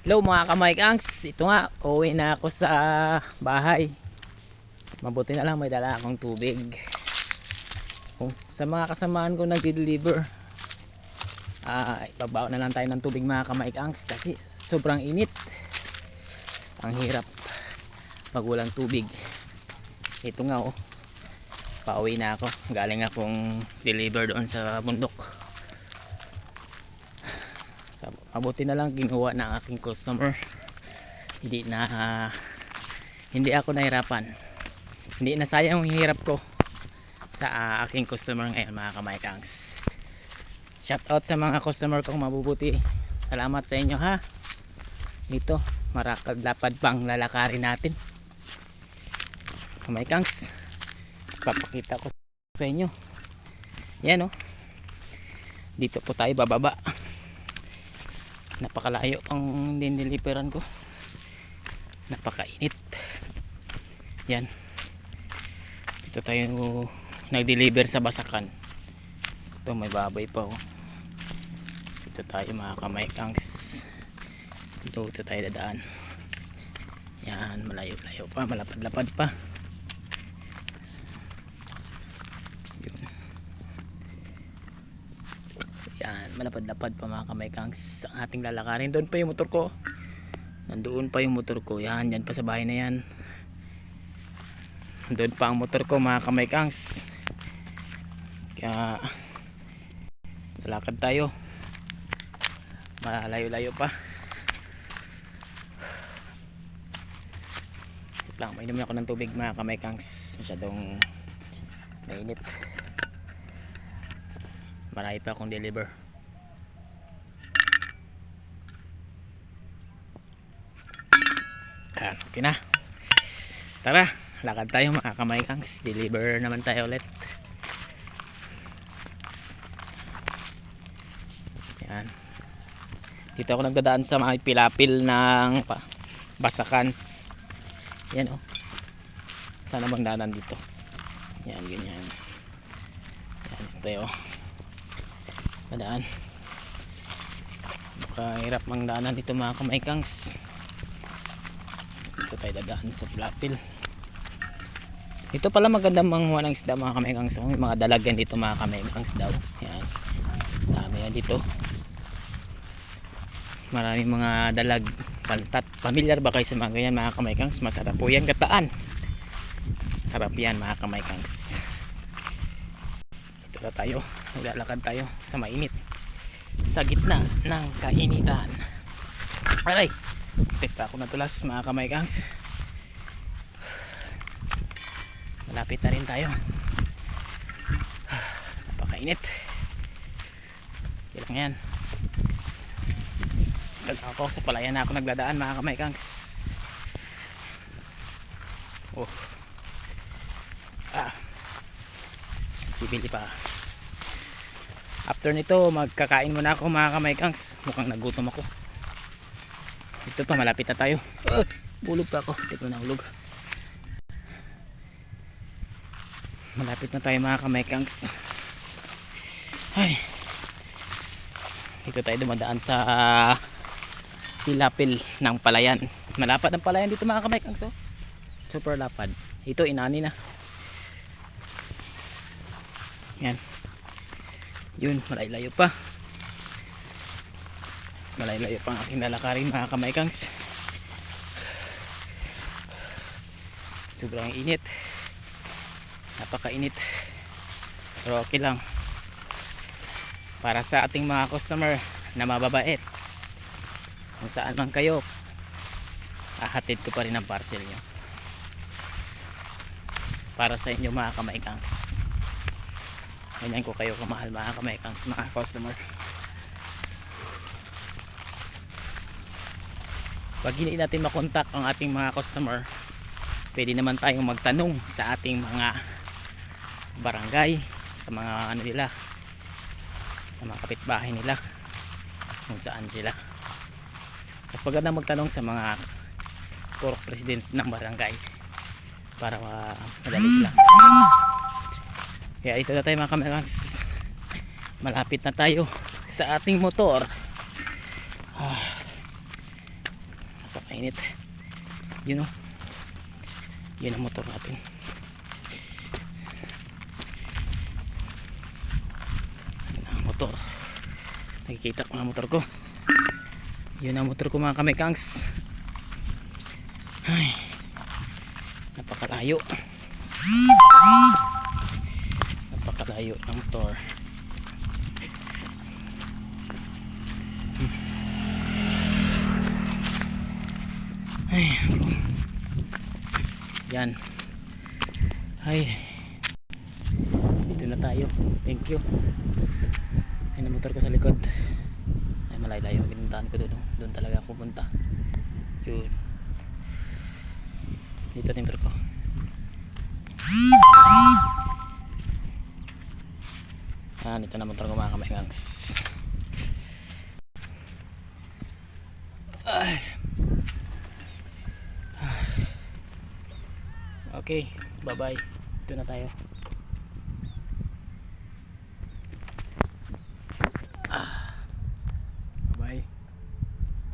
Hello mga kamaikangs, ito nga, uwi na ako sa bahay. Mabuti na lang may dala akong tubig. Kung sa mga kasamaan ko nag-deliver, ibabaw na lang tayo ng tubig mga kamaikangs kasi sobrang init. Ang hirap pag walang tubig. Ito nga oh, pauwi na ako. Galing akong deliver doon sa bundok. Mabuti na lang ginawa ng aking customer. Hindi ako nahirapan. Hindi na sayang ang hirap ko sa aking customer ngayon mga kamaikangs. Shout out sa mga customer kong mabubuti. Salamat sa inyo ha. Dito marakad-lapad pang lalakarin natin. Kamaikangs, papakita ko sa inyo. Yan oh. Dito po tayo bababa. Napakalayo ang diniliperan ko. Napakainit. Yan. Dito tayo nag-deliver sa Basakan. Ito may baboy pa oh. Dito tayo mga kamaikangs. Dito tayo dadaan. Yan, malayo-layo pa, malapad-lapad pa. Yun. Yan, malapad-lapad pa mga kamaikangs ang ating lalakarin. Doon pa yung motor ko. Nandoon pa yung motor ko. Yan, yan pa sa bahay na yan. Doon pa ang motor ko mga kamaikangs. Kaya lalakad tayo. Malayo-layo pa. Wait lang, mainom ako ng tubig mga kamaikangs. Masyadong mainit. Marami pa akong deliver. Ayan, okay na. Tara, lakad tayo mga kamaikangs. Deliver naman tayo ulit. Ayan. Dito ako nagdadaan sa mga pilapil ng Basakan. Yan oh. Sana bang daanan dito. Yan, ganyan. Yan, ito oh. Madaan. Baka hirap mang daanan dito mga kamaikangs. Dito tayo dadaan sa pilapil. Ito pala maganda manguha ng isda mga kamaikangs. May mga dalagan dito mga kamaikangs daw. Yan. Dami yan dito. Maraming mga dalag, paltat. Pamilyar ba kayo sa mga ganyan mga kamaikangs? Masarap po yan gataan. Sarap yan mga kamaikangs. Ito na tayo. Maglalakad tayo sa mainit. Sa gitna ng kainitan. Aray! Tekta ako natulas mga kamaikangs. Malapit na rin tayo. Napakainit. Ilang yan. Ako sa palayan na ako nagdadaan mga kamaikangs. Oh. Bibili pa. After nito magkakain muna ako mga kamaikangs. Mukhang nagutom ako. Ito pa, malapit na tayo. Bulog pa ako. Hindi ko na hulog. Malapit na tayo mga kamaikangs. Ay. Dito tayo dumadaan sa pilapil ng palayan. Malapad ang palayan dito mga kamaikangs oh. Super lapad. Ito inani na. Yan. Yun, malayo pa. Malayo pa ang aking lalakarin mga kamaikangs. Sobrang init. Napakainit. Pero okay lang. Para sa ating mga customer na mababait, kung saan man kayo, hahatid ko pa rin ang parcel nyo. Para sa inyo mga kamaikangs. Ganyan ko kayo kamahal mga kamaikangs, mga customer. Pag hindi natin makontak ang ating mga customer, pwede naman tayong magtanong sa ating mga barangay, sa mga ano nila, sa mga kapitbahay nila, kung saan sila. Mas maganda magtanong sa mga purok president ng barangay para madali lang. Kaya ito na tayo mga kamaikangs. Malapit na tayo sa ating motor. napakainit. Yun o, yun ang motor natin. Yun ang motor, nakikita ko na motor ko. Yun ang motor ko mga kamekangs. Ay, napakalayo, napakalayo ng motor. Ay, yan. Ay, dito na tayo. Thank you. Ayun ang motor ko sa likod. Ay, malayo-layo. Pinuntahan ko doon. Doon talaga ako pupunta. Yun. Dito ang motor ko. Dito na motor ko mga kamekangs. Ay. Okay, bye bye. Ito na tayo.